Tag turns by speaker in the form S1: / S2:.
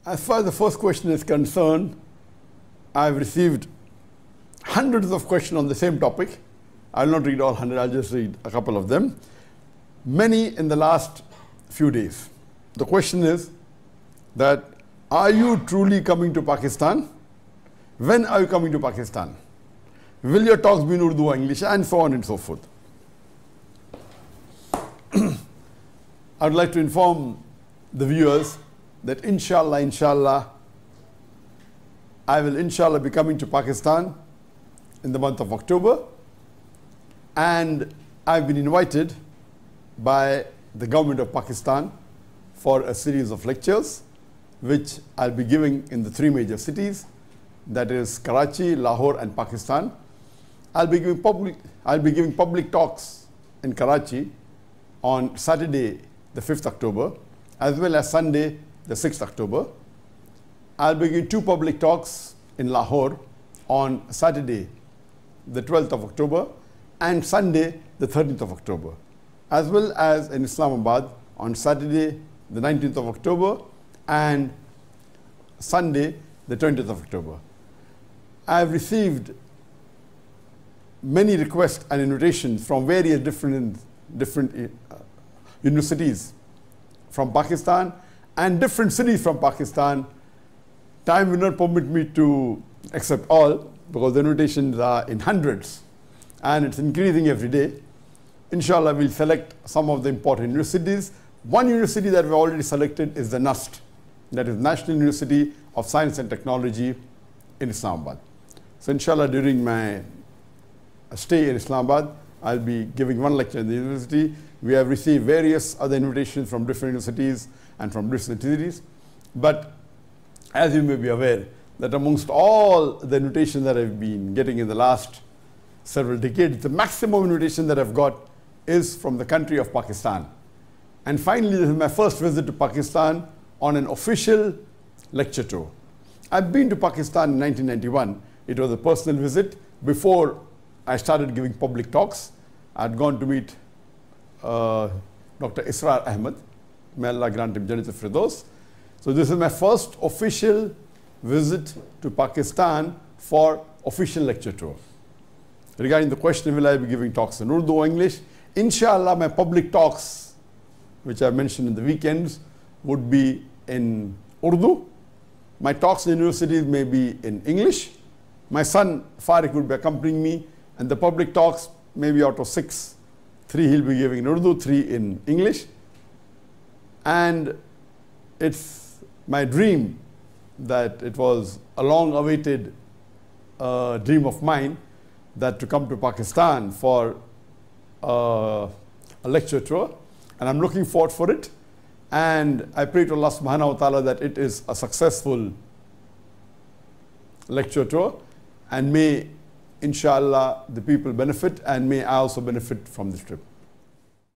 S1: As far as the first question is concerned, I've received hundreds of questions on the same topic. I'll not read all 100, I'll just read a couple of them. Many in the last few days. The question is that, are you truly coming to Pakistan? When are you coming to Pakistan? Will your talks be in Urdu or English? And so on and so forth. I would like to inform the viewers that inshallah, I will inshallah be coming to Pakistan in the month of October, and I've been invited by the government of Pakistan for a series of lectures which I'll be giving in the three major cities, that is Karachi, Lahore and Pakistan. I'll be giving public talks in Karachi on Saturday the 5th October as well as Sunday the 6th October. I'll be giving two public talks in Lahore on Saturday the 12th of October and Sunday the 13th of October, as well as in Islamabad on Saturday the 19th of October and Sunday the 20th of October. I have received many requests and invitations from various different universities from Pakistan and different cities from Pakistan. Time will not permit me to accept all because the invitations are in hundreds and it's increasing every day. Inshallah, we'll select some of the important universities. One university that we've already selected is the NUST, that is National University of Science and Technology in Islamabad. So inshallah, during my stay in Islamabad, I'll be giving one lecture in the university. We have received various other invitations from different universities and from different cities. But as you may be aware, that amongst all the invitations that I've been getting in the last several decades, the maximum invitation that I've got is from the country of Pakistan. And finally, this is my first visit to Pakistan on an official lecture tour. I've been to Pakistan in 1991. It was a personal visit. Before I started giving public talks, I'd gone to meet Dr. Israr Ahmed. May Allah grant him Jannat al-Firdaus. So this is my first official visit to Pakistan for official lecture tour. Regarding the question, will I be giving talks in Urdu or English? Inshallah, my public talks, which I mentioned in the weekends, would be in Urdu. My talks in universities may be in English. My son Farik would be accompanying me, and the public talks, maybe out of 6, 3 he'll be giving in Urdu, 3 in English. And it's my dream that it was a long-awaited dream of mine that to come to Pakistan for a lecture tour, and I'm looking forward for it. And I pray to Allah subhanahu wa ta'ala that it is a successful lecture tour, and may inshallah the people benefit, and may I also benefit from this trip.